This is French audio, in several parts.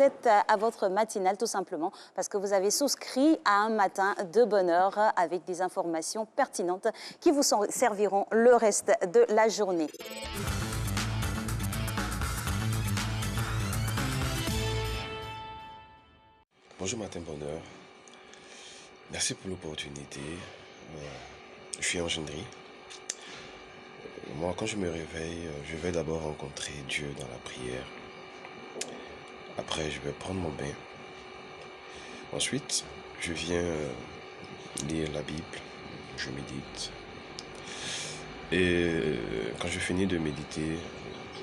vous êtes à votre matinale tout simplement parce que vous avez souscrit à un matin de bonheur avec des informations pertinentes qui vous serviront le reste de la journée. Bonjour Matin Bonheur, merci pour l'opportunité. Je suis Engendry. Moi, quand je me réveille, je vais d'abord rencontrer Dieu dans la prière. Après, je vais prendre mon bain. Ensuite, je viens lire la Bible, je médite. Et quand je finis de méditer,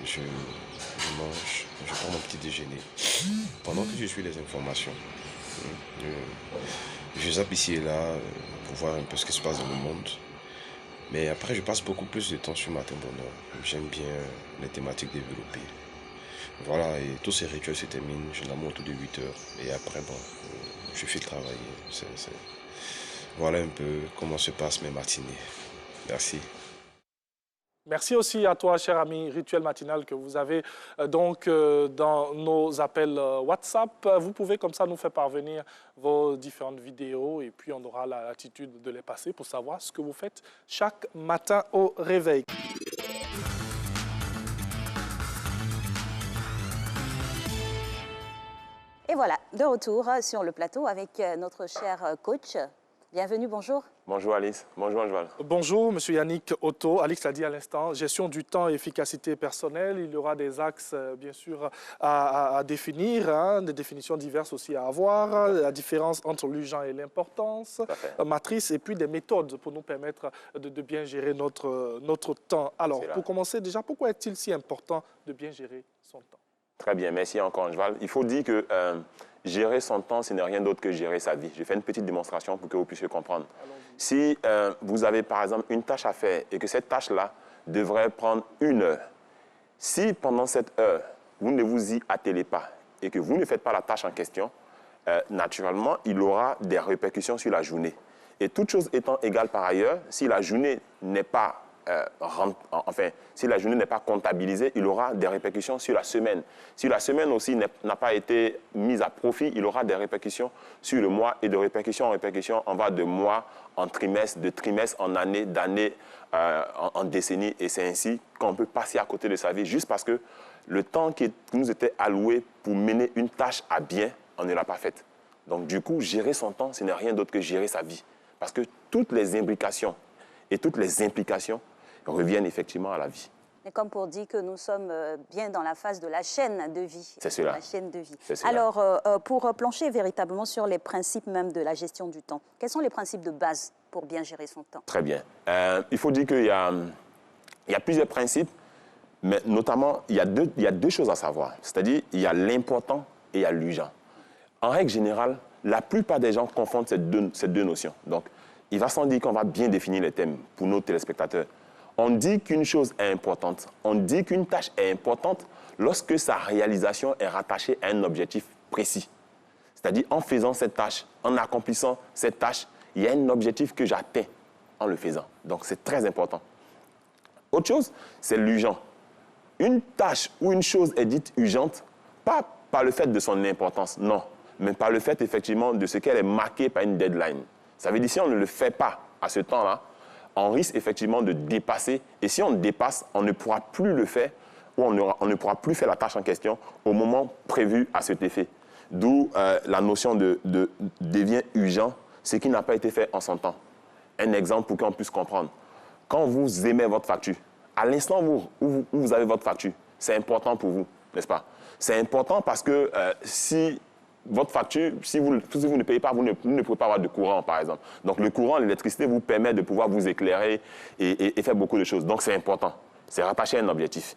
je mange, je prends mon petit déjeuner. Pendant que je suis les informations, je zappe ici et là pour voir un peu ce qui se passe dans le monde. Mais après, je passe beaucoup plus de temps sur Matin Bonheur. J'aime bien les thématiques développées. Voilà, et tous ces rituels se terminent, je la monte autour de 8 heures. Et après, bon, je fais travailler. Voilà un peu comment se passent mes matinées. Merci. Merci aussi à toi, cher ami Rituel Matinal, que vous avez dans nos appels WhatsApp. Vous pouvez comme ça nous faire parvenir vos différentes vidéos et puis on aura l'attitude de les passer pour savoir ce que vous faites chaque matin au réveil. Et voilà, de retour sur le plateau avec notre cher coach. Bienvenue, bonjour. Bonjour Alice, bonjour Angeval. Bonjour, monsieur Yannick Otto. Alix l'a dit à l'instant, gestion du temps et efficacité personnelle. Il y aura des axes, bien sûr, à définir, hein, des définitions diverses aussi à avoir, la différence entre l'urgent et l'importance, matrice, et puis des méthodes pour nous permettre de bien gérer notre temps. Alors, pour commencer, déjà, pourquoi est-il si important de bien gérer son temps? Très bien, merci encore Angeval. Il faut dire que gérer son temps, ce n'est rien d'autre que gérer sa vie. Je fais une petite démonstration pour que vous puissiez comprendre. Si vous avez par exemple une tâche à faire et que cette tâche-là devrait prendre 1 heure, si pendant cette heure, vous ne vous y attelez pas et que vous ne faites pas la tâche en question, naturellement, il aura des répercussions sur la journée. Et toute chose étant égale par ailleurs, si la journée n'est pas si la journée n'est pas comptabilisée, il aura des répercussions sur la semaine. Si la semaine aussi n'a pas été mise à profit, il aura des répercussions sur le mois. Et de répercussion en répercussion, on va de mois en trimestre, de trimestre en année, d'année en décennie. Et c'est ainsi qu'on peut passer à côté de sa vie juste parce que le temps qui nous était alloué pour mener une tâche à bien, on ne l'a pas faite. Donc du coup, gérer son temps, ce n'est rien d'autre que gérer sa vie. Parce que toutes les imbrications et toutes les implications reviennent effectivement à la vie. Et comme pour dire que nous sommes bien dans la phase de la chaîne de vie. C'est cela. La chaîne de vie. Alors, pour plancher véritablement sur les principes même de la gestion du temps, quels sont les principes de base pour bien gérer son temps? Très bien. Il faut dire qu'il y a plusieurs principes, mais notamment, il y a deux choses à savoir. C'est-à-dire, il y a l'important et il y a l'urgent. En règle générale, la plupart des gens confondent ces deux notions. Donc, il va sans dire qu'on va bien définir les thèmes pour nos téléspectateurs. On dit qu'une chose est importante, on dit qu'une tâche est importante lorsque sa réalisation est rattachée à un objectif précis. C'est-à-dire, en faisant cette tâche, en accomplissant cette tâche, il y a un objectif que j'atteins en le faisant. Donc, c'est très important. Autre chose, c'est l'urgent. Une tâche ou une chose est dite urgente, pas par le fait de son importance, non, mais par le fait, effectivement, de ce qu'elle est marquée par une deadline. Ça veut dire, si on ne le fait pas à ce temps-là, on risque effectivement de dépasser. Et si on dépasse, on ne pourra plus le faire ou on ne pourra plus faire la tâche en question au moment prévu à cet effet. D'où la notion de devient urgent, ce qui n'a pas été fait en son temps. Un exemple pour qu'on puisse comprendre. Quand vous émettez votre facture, à l'instant où vous avez votre facture, c'est important pour vous, n'est-ce pas? C'est important parce que si votre facture, si vous ne payez pas, vous ne pouvez pas avoir de courant, par exemple. Donc, le courant, l'électricité vous permet de pouvoir vous éclairer et faire beaucoup de choses. Donc, c'est important. C'est rattaché à un objectif.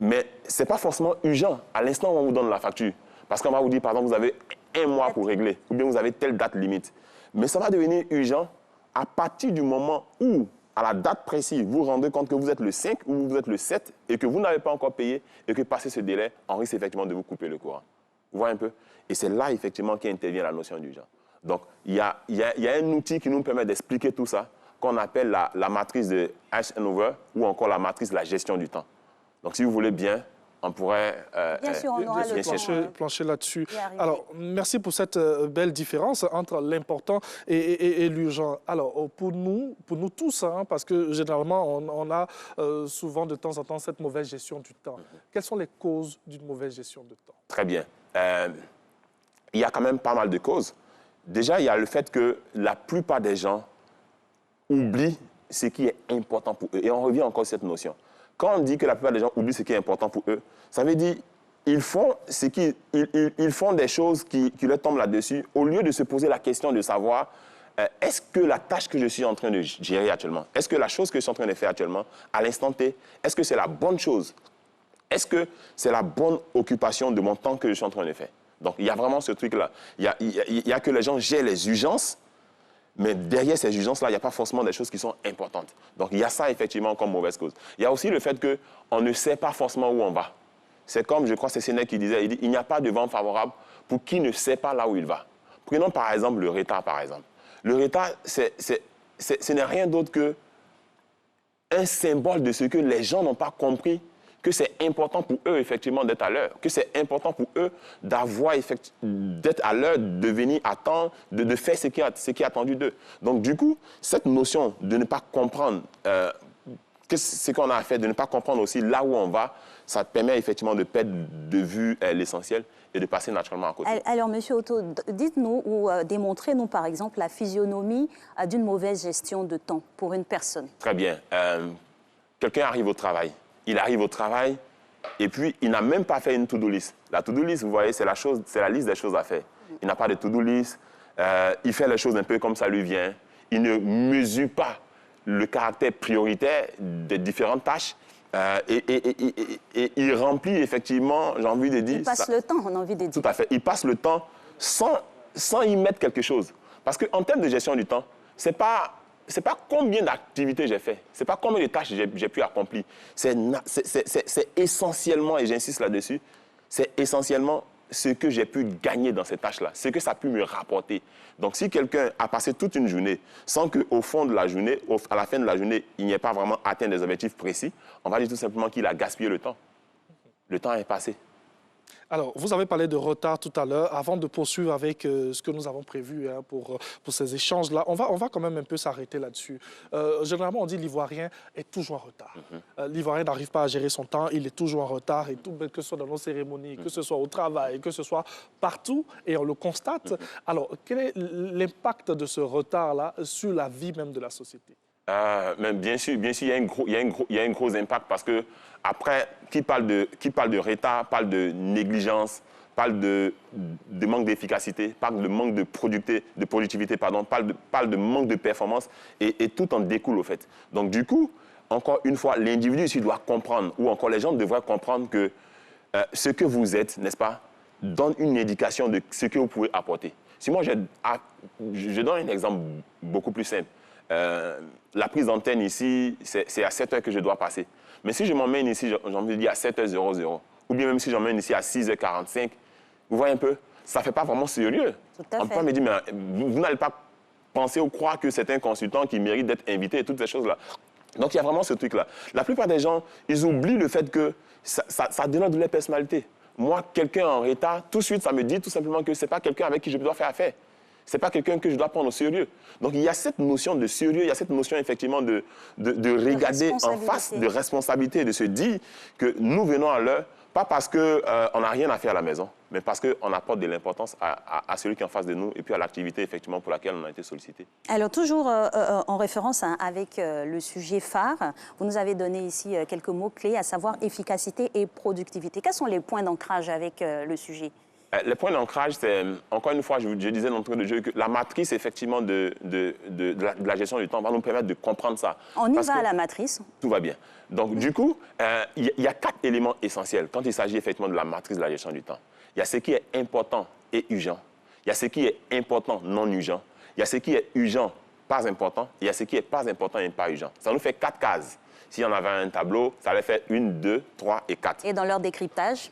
Mais ce n'est pas forcément urgent à l'instant où on vous donne la facture. Parce qu'on va vous dire, par exemple, vous avez 1 mois pour régler, ou bien vous avez telle date limite. Mais ça va devenir urgent à partir du moment où, à la date précise, vous vous rendez compte que vous êtes le 5 ou vous êtes le 7 et que vous n'avez pas encore payé et que passé ce délai, on risque effectivement de vous couper le courant. Vous voyez un peu? Et c'est là, effectivement, qu'intervient la notion d'urgence. Donc, il y a un outil qui nous permet d'expliquer tout ça, qu'on appelle la matrice de Eisenhower ou encore la matrice de la gestion du temps. Donc, si vous voulez bien, on pourrait... Bien sûr, on aura le temps. Plancher là-dessus. Alors, merci pour cette belle différence entre l'important et l'urgent. Alors, pour nous tous, hein, parce que généralement, on a souvent de temps en temps cette mauvaise gestion du temps. Quelles sont les causes d'une mauvaise gestion de temps? Très bien. Il y a quand même pas mal de causes. Déjà, il y a le fait que la plupart des gens oublient ce qui est important pour eux. Et on revient encore à cette notion. Quand on dit que la plupart des gens oublient ce qui est important pour eux, ça veut dire qu'ils font, ils font des choses qui leur tombent là-dessus au lieu de se poser la question de savoir est-ce que la tâche que je suis en train de gérer actuellement, est-ce que la chose que je suis en train de faire actuellement, à l'instant T, est-ce que c'est la bonne chose? Est-ce que c'est la bonne occupation de mon temps que je suis en train de faire? Donc, il y a vraiment ce truc-là. Il y a que les gens gèrent les urgences, mais derrière ces urgences-là, il n'y a pas forcément des choses qui sont importantes. Donc, il y a ça, effectivement, comme mauvaise cause. Il y a aussi le fait qu'on ne sait pas forcément où on va. C'est comme, je crois, c'est Sénèque qui disait, il n'y a pas de vent favorable pour qui ne sait pas là où il va. Prenons, par exemple, le retard, par exemple. Le retard, ce n'est rien d'autre qu'un symbole de ce que les gens n'ont pas compris, que c'est important pour eux, effectivement, d'être à l'heure, que c'est important pour eux d'être à l'heure, de venir à temps, de faire ce qui est attendu d'eux. Donc, du coup, cette notion de ne pas comprendre ce qu'on a à faire, de ne pas comprendre aussi là où on va, ça permet effectivement de perdre de vue l'essentiel et de passer naturellement à côté. Alors, Monsieur Otto, dites-nous ou démontrez-nous, par exemple, la physionomie d'une mauvaise gestion de temps pour une personne. Très bien. Quelqu'un arrive au travail. Il arrive au travail et puis il n'a même pas fait une to-do list. La to-do list, vous voyez, c'est la liste des choses à faire. Il n'a pas de to-do list. Il fait les choses un peu comme ça lui vient. Il ne mesure pas le caractère prioritaire des différentes tâches. Et il remplit effectivement, j'ai envie de dire... Il passe le temps, on a envie de dire. Tout à fait. Il passe le temps sans y mettre quelque chose. Parce qu'en termes de gestion du temps, c'est pas combien d'activités j'ai fait, c'est pas combien de tâches j'ai pu accomplir. C'est essentiellement, et j'insiste là-dessus, c'est essentiellement ce que j'ai pu gagner dans ces tâches-là, ce que ça a pu me rapporter. Donc, si quelqu'un a passé toute une journée sans qu'au fond de la journée, à la fin de la journée, il n'y ait pas vraiment atteint des objectifs précis, on va dire tout simplement qu'il a gaspillé le temps. Le temps est passé. Alors, vous avez parlé de retard tout à l'heure. Avant de poursuivre avec ce que nous avons prévu hein, pour ces échanges-là, on va quand même un peu s'arrêter là-dessus. Généralement, on dit que l'Ivoirien est toujours en retard. L'Ivoirien n'arrive pas à gérer son temps, il est toujours en retard, et tout, que ce soit dans nos cérémonies, que ce soit au travail, que ce soit partout, et on le constate. Alors, quel est l'impact de ce retard-là sur la vie même de la société? Mais bien sûr, il y a un gros impact parce que après, qui parle de retard, parle de négligence, parle de manque d'efficacité, parle de manque de productivité, parle de manque de performance et tout en découle au fait. Donc du coup, encore une fois, l'individu ici doit comprendre, ou encore les gens devraient comprendre que ce que vous êtes, n'est-ce pas, donne une indication de ce que vous pouvez apporter. Si moi, je donne un exemple beaucoup plus simple. La prise d'antenne ici, c'est à 7 heures que je dois passer. Mais si je m'emmène ici, j'ai envie de dire à 7h00, ou bien même si j'emmène ici à 6h45, vous voyez un peu, ça ne fait pas vraiment sérieux. On peut me dire, mais vous n'allez pas penser ou croire que c'est un consultant qui mérite d'être invité et toutes ces choses-là. Donc, il y a vraiment ce truc-là. La plupart des gens, ils oublient le fait que ça dénote de leur personnalité. Moi, quelqu'un en retard, tout de suite, ça me dit tout simplement que ce n'est pas quelqu'un avec qui je dois faire affaire. Ce n'est pas quelqu'un que je dois prendre au sérieux. Donc, il y a cette notion de sérieux, il y a cette notion, effectivement, de regarder en face, de responsabilité, de se dire que nous venons à l'heure, pas parce qu'on n'a rien à faire à la maison, mais parce qu'on apporte de l'importance à celui qui est en face de nous et puis à l'activité, effectivement, pour laquelle on a été sollicité. Alors, toujours en référence avec le sujet phare, vous nous avez donné ici quelques mots-clés, à savoir efficacité et productivité. Quels sont les points d'ancrage avec le sujet ? Le point d'ancrage, c'est, encore une fois, je disais dans l'entrée de jeu que la matrice, effectivement, de la gestion du temps va nous permettre de comprendre ça. On y va à la matrice. Tout va bien. Donc, du coup, il y a 4 éléments essentiels quand il s'agit effectivement de la matrice de la gestion du temps. Il y a ce qui est important et urgent. Il y a ce qui est important, non urgent. Il y a ce qui est urgent, pas important. Et il y a ce qui n'est pas important et pas urgent. Ça nous fait 4 cases. Si on avait un tableau, ça allait faire 1, 2, 3 et 4. Et dans leur décryptage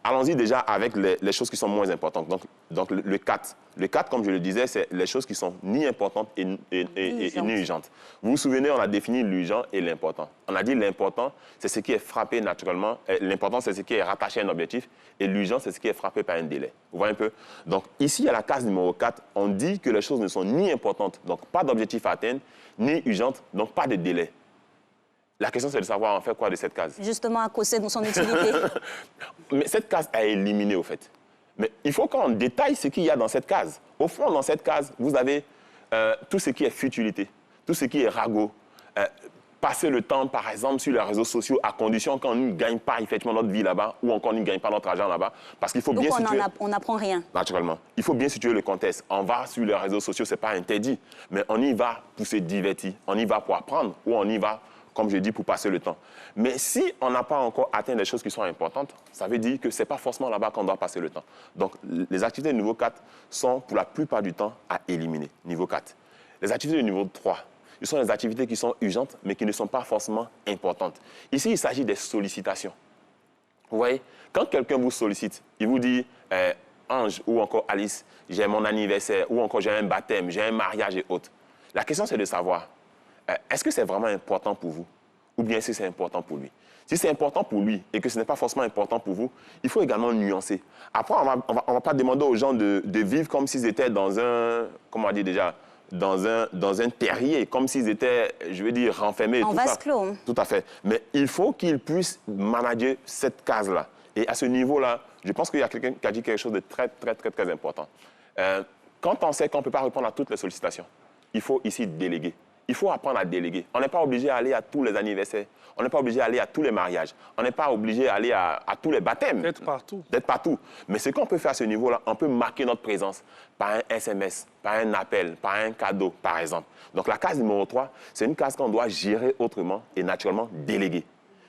allons-y déjà avec les choses qui sont moins importantes. Donc le 4. Le 4, comme je le disais, c'est les choses qui sont ni importantes et ni urgentes. Vous vous souvenez, on a défini l'urgent et l'important. On a dit l'important, c'est ce qui est frappé naturellement. L'important, c'est ce qui est rattaché à un objectif. Et l'urgent, c'est ce qui est frappé par un délai. Vous voyez un peu? Donc ici, à la case numéro 4, on dit que les choses ne sont ni importantes, donc pas d'objectif à atteindre, ni urgentes, donc pas de délai. La question, c'est de savoir en fait quoi de cette case. Justement, à cause de son utilité. Mais cette case a éliminé, au fait. Mais il faut qu'on détaille ce qu'il y a dans cette case. Au fond, dans cette case, vous avez tout ce qui est futilité, tout ce qui est ragot. Passer le temps, par exemple, sur les réseaux sociaux, à condition qu'on ne gagne pas effectivement notre vie là-bas, ou encore on ne gagne pas notre argent là-bas, parce qu'il faut bien situer... Donc on n'apprend rien. Naturellement. Il faut bien situer le contexte. On va sur les réseaux sociaux, ce n'est pas interdit, mais on y va pour se divertir, on y va pour apprendre, ou on y va, comme je dis, pour passer le temps. Mais si on n'a pas encore atteint des choses qui sont importantes, ça veut dire que ce n'est pas forcément là-bas qu'on doit passer le temps. Donc, les activités de niveau 4 sont, pour la plupart du temps, à éliminer. Niveau 4. Les activités de niveau 3, ce sont des activités qui sont urgentes, mais qui ne sont pas forcément importantes. Ici, il s'agit des sollicitations. Vous voyez, quand quelqu'un vous sollicite, il vous dit Ange ou encore Alice, j'ai mon anniversaire, ou encore j'ai un baptême, j'ai un mariage et autres. La question, c'est de savoir, est-ce que c'est vraiment important pour vous ou bien est-ce que c'est important pour lui? Si c'est important pour lui et que ce n'est pas forcément important pour vous, il faut également nuancer. Après, on va pas demander aux gens de vivre comme s'ils étaient dans un, comment on dit déjà, dans un terrier, comme s'ils étaient, je veux dire, renfermés. En vase clos. Tout à fait. Mais il faut qu'ils puissent manager cette case-là. Et à ce niveau-là, je pense qu'il y a quelqu'un qui a dit quelque chose de très, très, très, très important. Quand on sait qu'on ne peut pas répondre à toutes les sollicitations, il faut ici déléguer. Il faut apprendre à déléguer. On n'est pas obligé d'aller à tous les anniversaires. On n'est pas obligé d'aller à tous les mariages. On n'est pas obligé d'aller à tous les baptêmes. D'être partout. D'être partout. Mais ce qu'on peut faire à ce niveau-là, on peut marquer notre présence par un SMS, par un appel, par un cadeau, par exemple. Donc la case numéro 3, c'est une case qu'on doit gérer autrement et naturellement déléguer.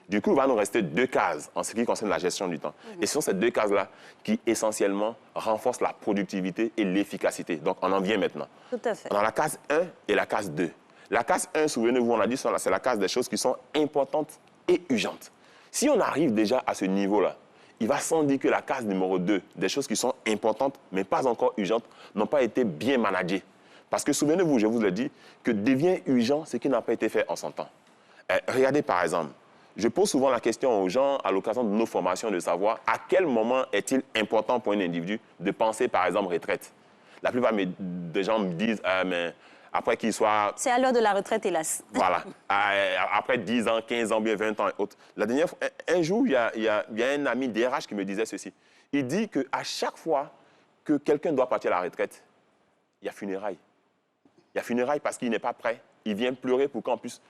Du coup, il va nous rester 2 cases en ce qui concerne la gestion du temps. Et ce sont ces 2 cases-là qui, essentiellement, renforcent la productivité et l'efficacité. Donc, on en vient maintenant. Tout à fait. On a la case 1 et la case 2. La case 1, souvenez-vous, on a dit, c'est la case des choses qui sont importantes et urgentes. Si on arrive déjà à ce niveau-là, il va sans dire que la case numéro 2, des choses qui sont importantes, mais pas encore urgentes, n'ont pas été bien managées. Parce que souvenez-vous, je vous l'ai dit, que devient urgent ce qui n'a pas été fait en son temps. Regardez par exemple, je pose souvent la question aux gens à l'occasion de nos formations de savoir à quel moment est-il important pour un individu de penser par exemple retraite. La plupart des gens me disent mais après qu'il soit... C'est à l'heure de la retraite, hélas. Voilà. Après 10 ans, 15 ans, bien 20 ans et autres. La dernière fois, un jour, il y a un ami DRH qui me disait ceci. Il dit qu'à chaque fois que quelqu'un doit partir à la retraite, il y a funérailles. Il y a funérailles parce qu'il n'est pas prêt. Il vient pleurer pour qu'on puisse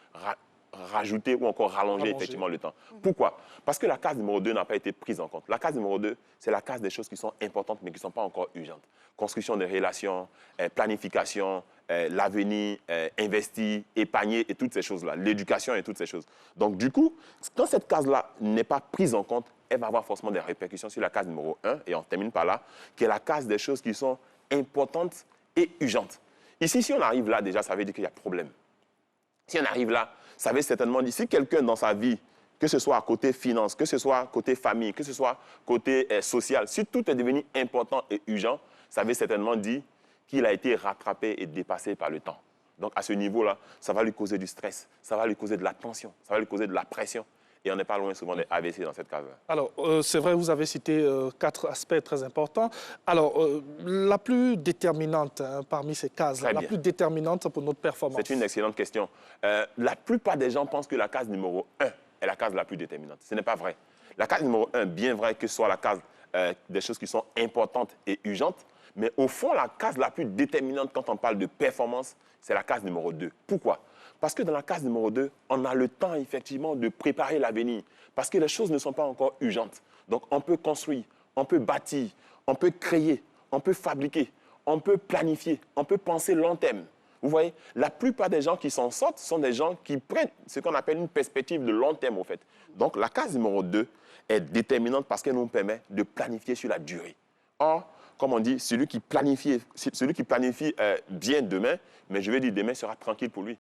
rajouter ou encore rallonger effectivement le temps. Pourquoi? Parce que la case numéro 2 n'a pas été prise en compte. La case numéro 2, c'est la case des choses qui sont importantes mais qui ne sont pas encore urgentes. Construction des relations, planification, l'avenir, investir, épargner et toutes ces choses-là. L'éducation et toutes ces choses. Donc du coup, quand cette case-là n'est pas prise en compte, elle va avoir forcément des répercussions sur la case numéro 1, et on termine par là, qui est la case des choses qui sont importantes et urgentes. Ici, si on arrive là, déjà, ça veut dire qu'il y a problème. Si on arrive là, ça veut certainement dire, si quelqu'un dans sa vie, que ce soit côté finance, que ce soit côté famille, que ce soit côté social, si tout est devenu important et urgent, ça veut certainement dire qu'il a été rattrapé et dépassé par le temps. Donc, à ce niveau-là, ça va lui causer du stress, ça va lui causer de la tension, ça va lui causer de la pression. Et on n'est pas loin souvent des AVC dans cette case-là. Alors, c'est vrai, vous avez cité 4 aspects très importants. Alors, la plus déterminante parmi ces cases, la plus déterminante pour notre performance. C'est une excellente question. La plupart des gens pensent que la case numéro 1 est la case la plus déterminante. Ce n'est pas vrai. La case numéro 1, bien vrai que ce soit la case des choses qui sont importantes et urgentes, mais au fond, la case la plus déterminante quand on parle de performance, c'est la case numéro 2. Pourquoi? Parce que dans la case numéro 2, on a le temps, effectivement, de préparer l'avenir. Parce que les choses ne sont pas encore urgentes. Donc, on peut construire, on peut bâtir, on peut créer, on peut fabriquer, on peut planifier, on peut penser long terme. Vous voyez, la plupart des gens qui s'en sortent sont des gens qui prennent ce qu'on appelle une perspective de long terme, en fait. Donc, la case numéro 2 est déterminante parce qu'elle nous permet de planifier sur la durée. Or, comme on dit, celui qui planifie bien demain, mais je vais dire demain sera tranquille pour lui.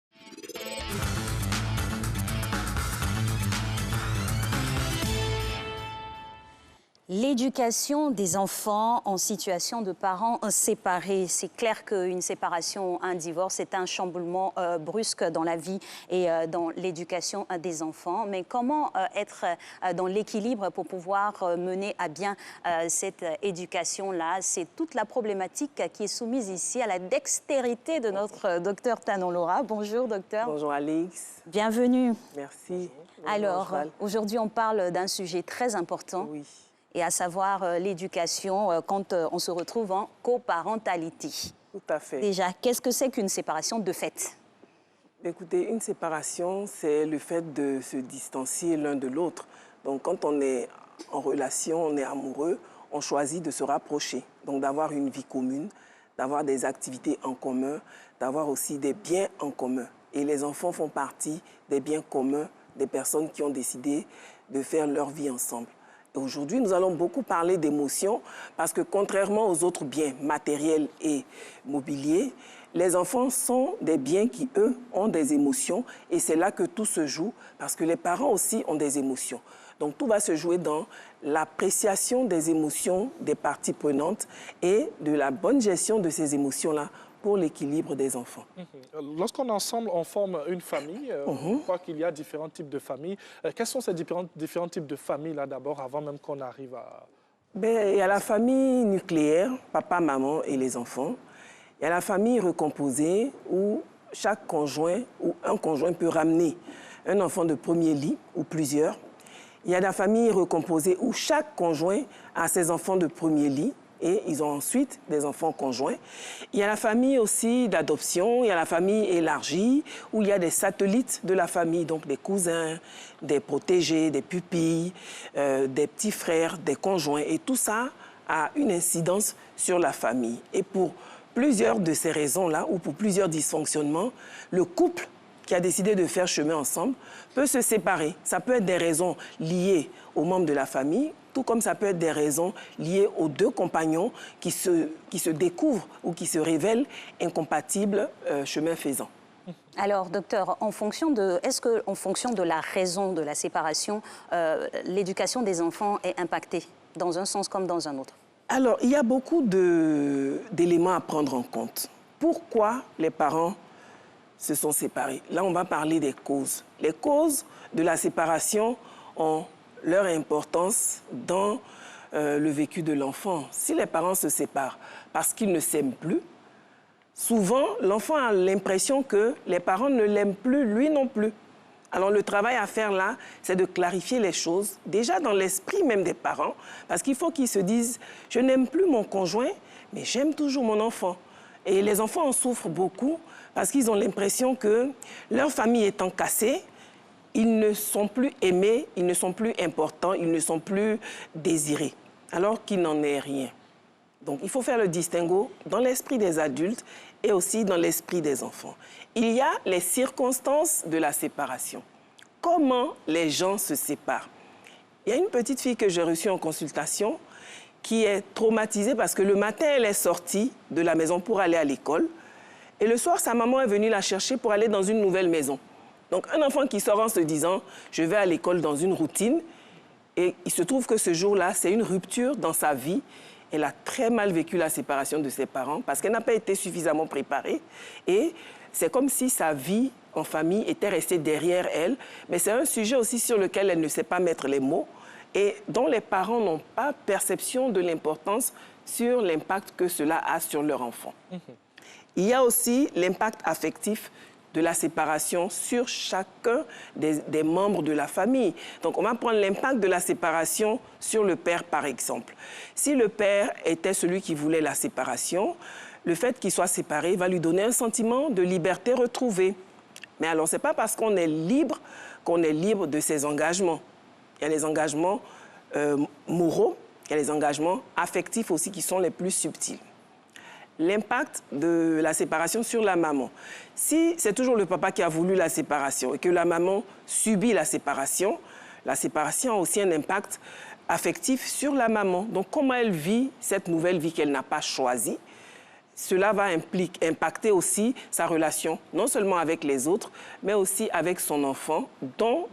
L'éducation des enfants en situation de parents séparés. C'est clair qu'une séparation, un divorce, c'est un chamboulement brusque dans la vie et dans l'éducation des enfants. Mais comment être dans l'équilibre pour pouvoir mener à bien cette éducation-là? C'est toute la problématique qui est soumise ici à la dextérité de notre docteur Tanon Laura. Bonjour, docteur. Bonjour, Alix. Bienvenue. Merci. Bonjour. Alors, aujourd'hui, on parle d'un sujet très important. Oui. Et à savoir l'éducation quand on se retrouve en coparentalité. Tout à fait. Déjà, qu'est-ce que c'est qu'une séparation de fait? Écoutez, une séparation, c'est le fait de se distancier l'un de l'autre. Donc, quand on est en relation, on est amoureux, on choisit de se rapprocher. Donc, d'avoir une vie commune, d'avoir des activités en commun, d'avoir aussi des biens en commun. Et les enfants font partie des biens communs des personnes qui ont décidé de faire leur vie ensemble. Aujourd'hui, nous allons beaucoup parler d'émotions parce que contrairement aux autres biens matériels et mobiliers, les enfants sont des biens qui, eux, ont des émotions et c'est là que tout se joue parce que les parents aussi ont des émotions. Donc tout va se jouer dans l'appréciation des émotions des parties prenantes et de la bonne gestion de ces émotions-là pour l'équilibre des enfants. Lorsqu'on est ensemble, on forme une famille. On croit qu'il y a différents types de familles. Quels sont ces différents types de familles-là d'abord, avant même qu'on arrive à... Il y a la famille nucléaire, papa, maman et les enfants. Il y a la famille recomposée où chaque conjoint ou un conjoint peut ramener un enfant de premier lit ou plusieurs. Il y a la famille recomposée où chaque conjoint a ses enfants de premier lit et ils ont ensuite des enfants conjoints. Il y a la famille aussi d'adoption, il y a la famille élargie, où il y a des satellites de la famille, donc des cousins, des protégés, des pupilles, des petits frères, des conjoints. Et tout ça a une incidence sur la famille. Et pour plusieurs de ces raisons-là, ou pour plusieurs dysfonctionnements, le couple qui a décidé de faire chemin ensemble peut se séparer. Ça peut être des raisons liées aux membres de la famille, tout comme ça peut être des raisons liées aux deux compagnons qui se découvrent ou qui se révèlent incompatibles chemin faisant. Alors, docteur, est-ce qu'en fonction de la raison de la séparation, l'éducation des enfants est impactée dans un sens comme dans un autre? Alors, il y a beaucoup d'éléments à prendre en compte. Pourquoi les parents se sont séparés? Là, on va parler des causes. Les causes de la séparation ont leur importance dans le vécu de l'enfant. Si les parents se séparent parce qu'ils ne s'aiment plus, souvent, l'enfant a l'impression que les parents ne l'aiment plus, lui non plus. Alors, le travail à faire là, c'est de clarifier les choses, déjà dans l'esprit même des parents, parce qu'il faut qu'ils se disent « je n'aime plus mon conjoint, mais j'aime toujours mon enfant ». Et les enfants en souffrent beaucoup parce qu'ils ont l'impression que leur famille étant cassée, ils ne sont plus aimés, ils ne sont plus importants, ils ne sont plus désirés, alors qu'il n'en est rien. Donc, il faut faire le distinguo dans l'esprit des adultes et aussi dans l'esprit des enfants. Il y a les circonstances de la séparation. Comment les gens se séparent? Il y a une petite fille que j'ai reçue en consultation qui est traumatisée parce que le matin, elle est sortie de la maison pour aller à l'école. Et le soir, sa maman est venue la chercher pour aller dans une nouvelle maison. Donc, un enfant qui sort en se disant « je vais à l'école dans une routine », et il se trouve que ce jour-là, c'est une rupture dans sa vie. Elle a très mal vécu la séparation de ses parents parce qu'elle n'a pas été suffisamment préparée. Et c'est comme si sa vie en famille était restée derrière elle. Mais c'est un sujet aussi sur lequel elle ne sait pas mettre les mots et dont les parents n'ont pas perception de l'importance sur l'impact que cela a sur leur enfant. Il y a aussi l'impact affectif de la séparation sur chacun des membres de la famille. Donc, on va prendre l'impact de la séparation sur le père, par exemple. Si le père était celui qui voulait la séparation, le fait qu'il soit séparé va lui donner un sentiment de liberté retrouvée. Mais alors, ce n'est pas parce qu'on est libre de ses engagements. Il y a les engagements moraux, il y a les engagements affectifs aussi qui sont les plus subtils. L'impact de la séparation sur la maman. Si c'est toujours le papa qui a voulu la séparation et que la maman subit la séparation a aussi un impact affectif sur la maman. Donc, comment elle vit cette nouvelle vie qu'elle n'a pas choisie, cela va impacter aussi sa relation, non seulement avec les autres, mais aussi avec son enfant, dont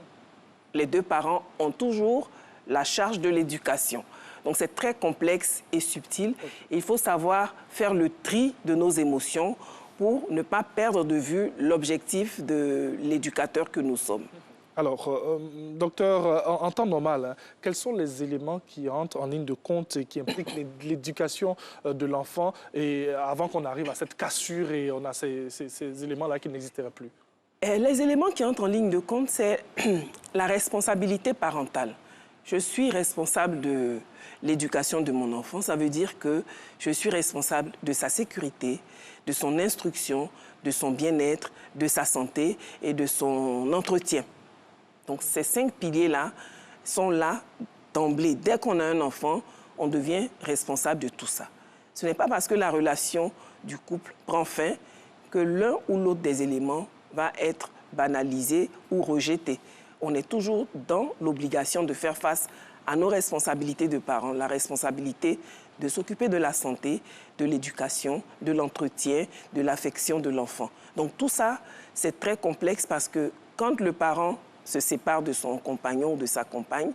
les deux parents ont toujours la charge de l'éducation. Donc c'est très complexe et subtil. Et il faut savoir faire le tri de nos émotions pour ne pas perdre de vue l'objectif de l'éducateur que nous sommes. Alors, docteur, en temps normal, hein, quels sont les éléments qui entrent en ligne de compte et qui impliquent l'éducation de l'enfant et avant qu'on arrive à cette cassure et on a ces éléments-là qui n'existeraient plus? Les éléments qui entrent en ligne de compte, c'est la responsabilité parentale. Je suis responsable de l'éducation de mon enfant. Ça veut dire que je suis responsable de sa sécurité, de son instruction, de son bien-être, de sa santé et de son entretien. Donc ces 5 piliers-là sont là d'emblée. Dès qu'on a un enfant, on devient responsable de tout ça. Ce n'est pas parce que la relation du couple prend fin que l'un ou l'autre des éléments va être banalisé ou rejeté. On est toujours dans l'obligation de faire face à nos responsabilités de parents, la responsabilité de s'occuper de la santé, de l'éducation, de l'entretien, de l'affection de l'enfant. Donc tout ça, c'est très complexe parce que quand le parent se sépare de son compagnon ou de sa compagne,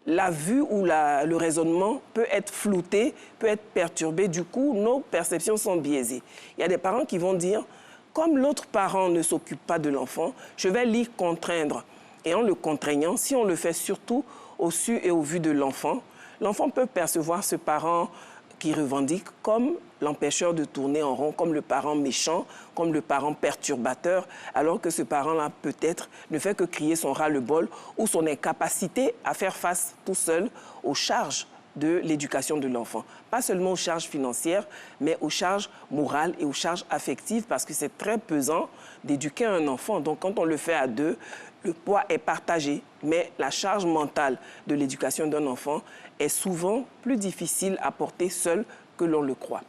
la vue ou le raisonnement peut être flouté, peut être perturbé. Du coup, nos perceptions sont biaisées. Il y a des parents qui vont dire, comme l'autre parent ne s'occupe pas de l'enfant, je vais l'y contraindre. Et en le contraignant, si on le fait surtout au su et au vu de l'enfant, l'enfant peut percevoir ce parent qui revendique comme l'empêcheur de tourner en rond, comme le parent méchant, comme le parent perturbateur, alors que ce parent-là, peut-être, ne fait que crier son ras-le-bol ou son incapacité à faire face tout seul aux charges de l'éducation de l'enfant. Pas seulement aux charges financières, mais aux charges morales et aux charges affectives, parce que c'est très pesant d'éduquer un enfant. Donc, quand on le fait à deux, le poids est partagé, mais la charge mentale de l'éducation d'un enfant est souvent plus difficile à porter seul que l'on le croit.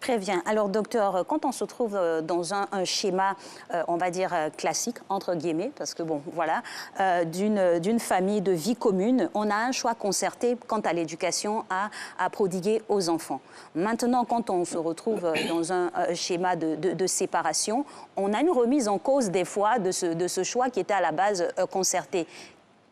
Très bien. Alors, docteur, quand on se trouve dans un schéma, on va dire classique, entre guillemets, parce que bon, voilà, d'une famille de vie commune, on a un choix concerté quant à l'éducation à prodiguer aux enfants. Maintenant, quand on se retrouve dans un schéma de séparation, on a une remise en cause des fois de ce choix qui était à la base concerté.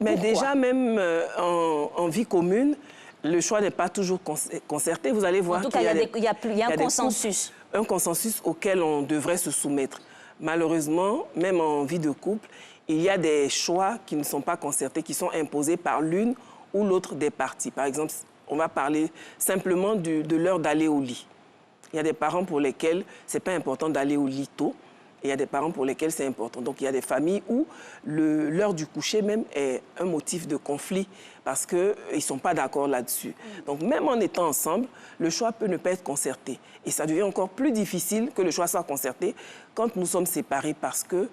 Mais Pourquoi? déjà, même en vie commune, le choix n'est pas toujours concerté. Vous allez voir qu'il y a un consensus. Un consensus auquel on devrait se soumettre. Malheureusement, même en vie de couple, il y a des choix qui ne sont pas concertés, qui sont imposés par l'une ou l'autre des parties. Par exemple, on va parler simplement de l'heure d'aller au lit. Il y a des parents pour lesquels ce n'est pas important d'aller au lit tôt. Et il y a des parents pour lesquels c'est important. Donc, il y a des familles où l'heure du coucher même est un motif de conflit parce qu'ils ne sont pas d'accord là-dessus. Donc, même en étant ensemble, le choix peut ne pas être concerté. Et ça devient encore plus difficile que le choix soit concerté quand nous sommes séparés parce que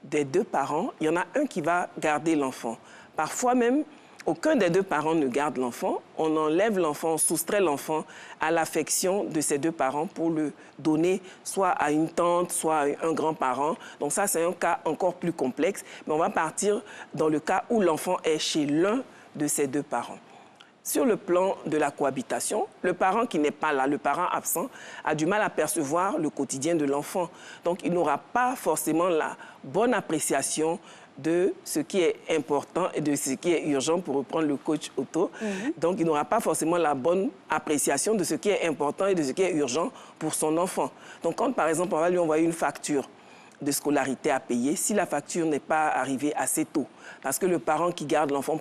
des 2 parents, il y en a un qui va garder l'enfant. Parfois même, aucun des 2 parents ne garde l'enfant. On enlève l'enfant, on soustrait l'enfant à l'affection de ces 2 parents pour le donner soit à une tante, soit à un grand-parent. Donc ça, c'est un cas encore plus complexe. Mais on va partir dans le cas où l'enfant est chez l'un de ces 2 parents. Sur le plan de la cohabitation, le parent qui n'est pas là, le parent absent, a du mal à percevoir le quotidien de l'enfant. Donc il n'aura pas forcément la bonne appréciation de ce qui est important et de ce qui est urgent, pour reprendre le coach Otto. Donc, il n'aura pas forcément la bonne appréciation de ce qui est important et de ce qui est urgent pour son enfant. Donc, quand, par exemple, on va lui envoyer une facture de scolarité à payer, si la facture n'est pas arrivée assez tôt, parce que le parent qui garde l'enfant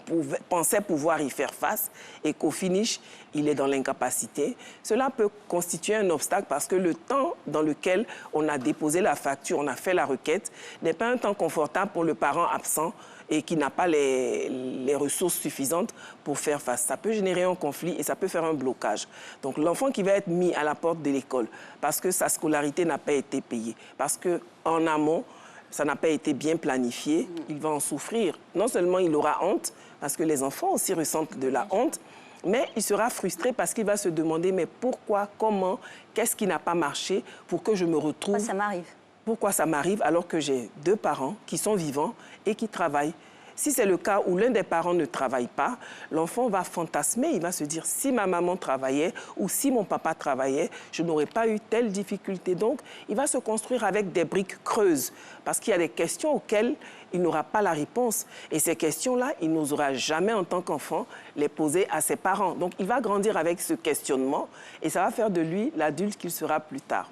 pensait pouvoir y faire face et qu'au finish, il est dans l'incapacité, cela peut constituer un obstacle parce que le temps dans lequel on a déposé la facture, on a fait la requête, n'est pas un temps confortable pour le parent absent et qui n'a pas les ressources suffisantes pour faire face. Ça peut générer un conflit et ça peut faire un blocage. Donc l'enfant qui va être mis à la porte de l'école parce que sa scolarité n'a pas été payée, parce qu'en amont, ça n'a pas été bien planifié, il va en souffrir. Non seulement il aura honte, parce que les enfants aussi ressentent de la honte, mais il sera frustré parce qu'il va se demander mais pourquoi, comment, qu'est-ce qui n'a pas marché pour que je me retrouve... Pourquoi ça m'arrive? Pourquoi ça m'arrive alors que j'ai 2 parents qui sont vivants et qui travaillent. Si c'est le cas où l'un des parents ne travaille pas, l'enfant va fantasmer, il va se dire si ma maman travaillait ou si mon papa travaillait, je n'aurais pas eu telle difficulté. Donc, il va se construire avec des briques creuses parce qu'il y a des questions auxquelles il n'aura pas la réponse. Et ces questions-là, il n'osera jamais en tant qu'enfant les poser à ses parents. Donc, il va grandir avec ce questionnement et ça va faire de lui l'adulte qu'il sera plus tard.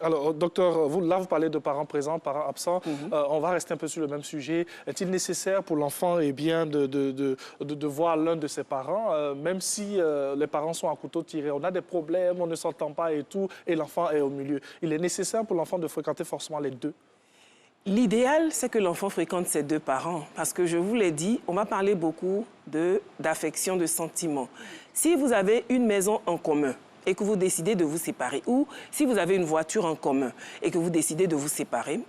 Alors, docteur, vous parlez de parents présents, parents absents. On va rester un peu sur le même sujet. Est-il nécessaire pour l'enfant de voir l'un de ses parents, même si les parents sont à couteau tiré, on a des problèmes, on ne s'entend pas et tout, et l'enfant est au milieu. Il est nécessaire pour l'enfant de fréquenter forcément les deux? L'idéal, c'est que l'enfant fréquente ses deux parents. Parce que je vous l'ai dit, on va parler beaucoup d'affection, de sentiments. Si vous avez une maison en commun, et que vous décidez de vous séparer, ou si vous avez une voiture en commun et que vous décidez de vous séparer,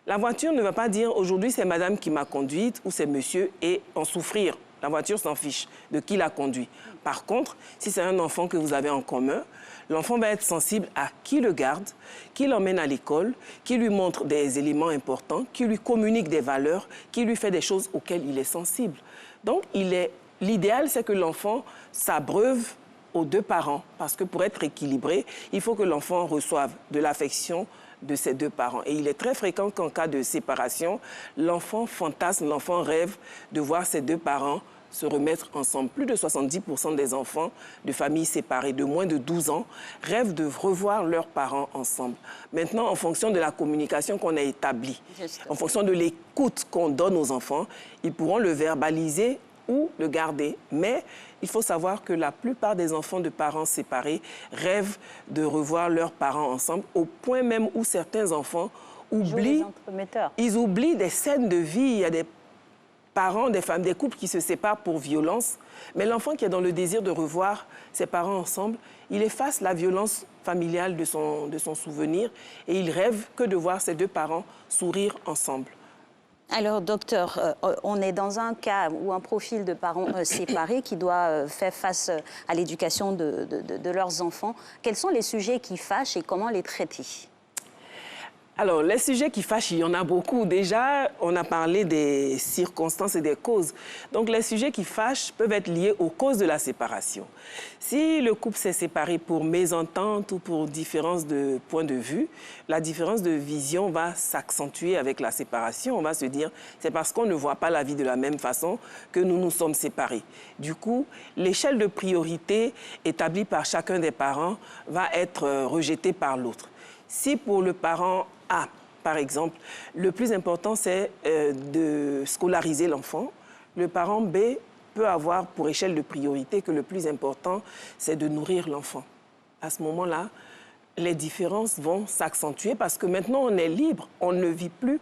la voiture ne va pas dire aujourd'hui c'est madame qui m'a conduite ou c'est monsieur et en souffrir. La voiture s'en fiche de qui l'a conduit. Par contre, si c'est un enfant que vous avez en commun, l'enfant va être sensible à qui le garde, qui l'emmène à l'école, qui lui montre des éléments importants, qui lui communique des valeurs, qui lui fait des choses auxquelles il est sensible. Donc, l'idéal, c'est que l'enfant s'abreuve aux deux parents, parce que pour être équilibré, il faut que l'enfant reçoive de l'affection de ses deux parents. Et il est très fréquent qu'en cas de séparation, l'enfant fantasme, l'enfant rêve de voir ses deux parents se remettre ensemble. Plus de 70% des enfants de familles séparées de moins de 12 ans rêvent de revoir leurs parents ensemble. Maintenant, en fonction de la communication qu'on a établie, en fonction de l'écoute qu'on donne aux enfants, ils pourront le verbaliser ou le garder. Mais il faut savoir que la plupart des enfants de parents séparés rêvent de revoir leurs parents ensemble, au point même où certains enfants oublient des scènes de vie. Il y a des parents, des femmes, des couples qui se séparent pour violence, mais l'enfant qui est dans le désir de revoir ses parents ensemble, il efface la violence familiale de son souvenir et il rêve que de voir ses deux parents sourire ensemble. Alors, docteur, on est dans un cas ou un profil de parents séparés qui doit faire face à l'éducation de leurs enfants. Quels sont les sujets qui fâchent et comment les traiter? Alors, les sujets qui fâchent, il y en a beaucoup. Déjà, on a parlé des circonstances et des causes. Donc, les sujets qui fâchent peuvent être liés aux causes de la séparation. Si le couple s'est séparé pour mésentente ou pour différence de point de vue, la différence de vision va s'accentuer avec la séparation. On va se dire, c'est parce qu'on ne voit pas la vie de la même façon que nous nous sommes séparés. Du coup, l'échelle de priorité établie par chacun des parents va être rejetée par l'autre. Si pour le parent A, par exemple, le plus important, c'est de scolariser l'enfant, le parent B peut avoir pour échelle de priorité que le plus important, c'est de nourrir l'enfant. À ce moment-là, les différences vont s'accentuer parce que maintenant, on est libre, on ne vit plus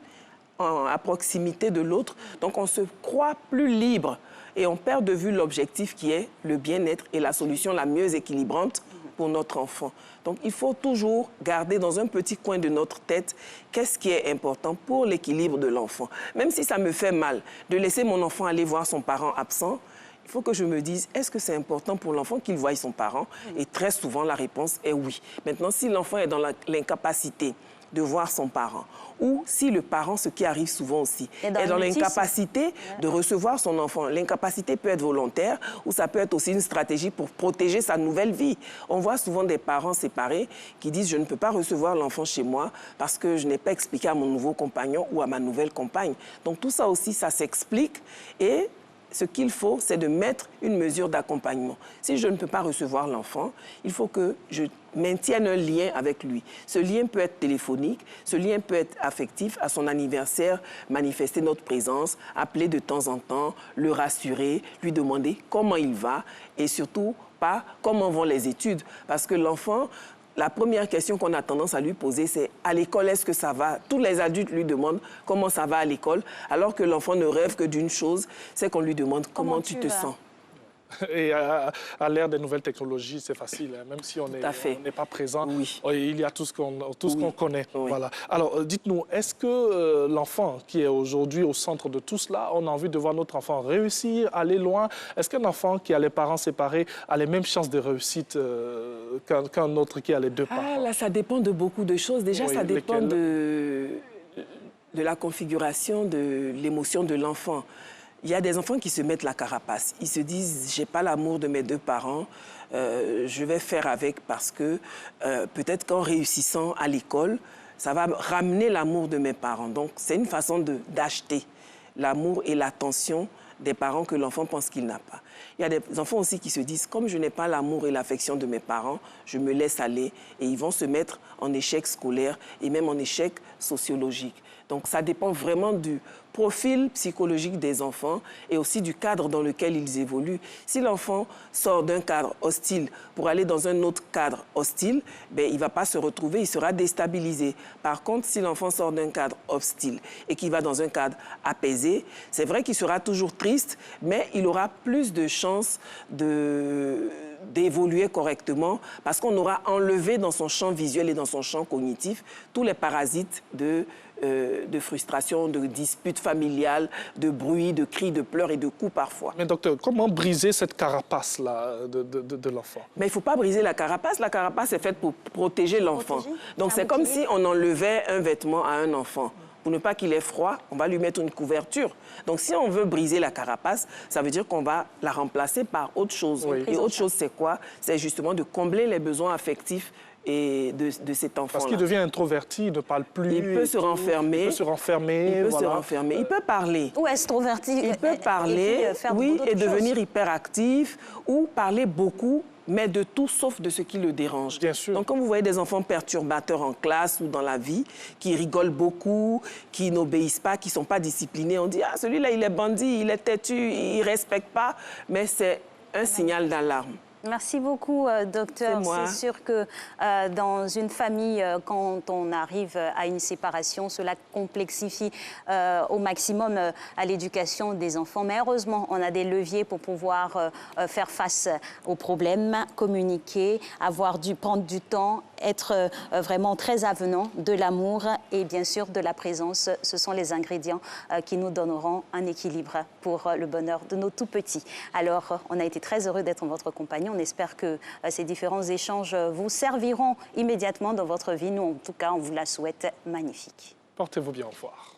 à proximité de l'autre, donc on se croit plus libre et on perd de vue l'objectif qui est le bien-être et la solution la mieux équilibrante pour notre enfant. Donc, il faut toujours garder dans un petit coin de notre tête qu'est-ce qui est important pour l'équilibre de l'enfant. Même si ça me fait mal de laisser mon enfant aller voir son parent absent, il faut que je me dise, est-ce que c'est important pour l'enfant qu'il voie son parent? Et très souvent, la réponse est oui. Maintenant, si l'enfant est dans l'incapacité de voir son parent, ou si le parent, ce qui arrive souvent aussi, est dans l'incapacité de recevoir son enfant. L'incapacité peut être volontaire ou ça peut être aussi une stratégie pour protéger sa nouvelle vie. On voit souvent des parents séparés qui disent « je ne peux pas recevoir l'enfant chez moi parce que je n'ai pas expliqué à mon nouveau compagnon ou à ma nouvelle compagne ». Donc tout ça aussi, ça s'explique et ce qu'il faut, c'est de mettre une mesure d'accompagnement. Si je ne peux pas recevoir l'enfant, il faut que je maintienne un lien avec lui. Ce lien peut être téléphonique, ce lien peut être affectif. À son anniversaire, manifester notre présence, appeler de temps en temps, le rassurer, lui demander comment il va et surtout pas comment vont les études. Parce que l'enfant, la première question qu'on a tendance à lui poser, c'est « à l'école, est-ce que ça va ?» Tous les adultes lui demandent comment ça va à l'école, alors que l'enfant ne rêve que d'une chose, c'est qu'on lui demande comment tu te sens. Et à l'ère des nouvelles technologies, c'est facile, hein, même si on n'est pas présent, oui. Il y a tout ce qu'on connaît. Oui. Voilà. Alors, dites-nous, est-ce que l'enfant qui est aujourd'hui au centre de tout cela, on a envie de voir notre enfant réussir, aller loin? Est-ce qu'un enfant qui a les parents séparés a les mêmes chances de réussite qu'un autre qui a les deux parents? Là, ça dépend de beaucoup de choses. Déjà, oui, ça dépend de la configuration de l'émotion de l'enfant. Il y a des enfants qui se mettent la carapace. Ils se disent, j'ai pas l'amour de mes deux parents, je vais faire avec parce que peut-être qu'en réussissant à l'école, ça va ramener l'amour de mes parents. Donc, c'est une façon d'acheter l'amour et l'attention des parents que l'enfant pense qu'il n'a pas. Il y a des enfants aussi qui se disent, comme je n'ai pas l'amour et l'affection de mes parents, je me laisse aller et ils vont se mettre en échec scolaire et même en échec sociologique. Donc ça dépend vraiment du profil psychologique des enfants et aussi du cadre dans lequel ils évoluent. Si l'enfant sort d'un cadre hostile pour aller dans un autre cadre hostile, ben, il ne va pas se retrouver, il sera déstabilisé. Par contre, si l'enfant sort d'un cadre hostile et qu'il va dans un cadre apaisé, c'est vrai qu'il sera toujours triste, mais il aura plus de chances d'évoluer correctement parce qu'on aura enlevé dans son champ visuel et dans son champ cognitif tous les parasites de frustration, de disputes familiales, de bruit, de cris, de pleurs et de coups parfois. Mais docteur, comment briser cette carapace-là de l'enfant? Mais il ne faut pas briser la carapace. La carapace est faite pour protéger l'enfant. Donc c'est comme si on enlevait un vêtement à un enfant. Pour ne pas qu'il ait froid, on va lui mettre une couverture. Donc si on veut briser la carapace, ça veut dire qu'on va la remplacer par autre chose. Oui. Et autre chose, c'est quoi? C'est justement de combler les besoins affectifs et de cet enfant-là. Parce qu'il devient introverti, il ne parle plus. Il peut se renfermer. Il peut se renfermer. Il peut se renfermer. Il peut parler. Ou extroverti. Il peut parler, oui, et devenir hyperactif ou parler beaucoup, mais de tout sauf de ce qui le dérange. Bien sûr. Donc, quand vous voyez des enfants perturbateurs en classe ou dans la vie, qui rigolent beaucoup, qui n'obéissent pas, qui ne sont pas disciplinés, on dit « Ah, celui-là, il est bandit, il est têtu, il ne respecte pas », mais c'est un signal d'alarme. Merci beaucoup, docteur. C'est sûr que dans une famille, quand on arrive à une séparation, cela complexifie au maximum à l'éducation des enfants. Mais heureusement, on a des leviers pour pouvoir faire face aux problèmes, communiquer, prendre du temps, être vraiment très avenant, de l'amour et bien sûr de la présence. Ce sont les ingrédients qui nous donneront un équilibre pour le bonheur de nos tout-petits. Alors, on a été très heureux d'être en votre compagnie. On espère que ces différents échanges vous serviront immédiatement dans votre vie. Nous, en tout cas, on vous la souhaite magnifique. Portez-vous bien, au revoir.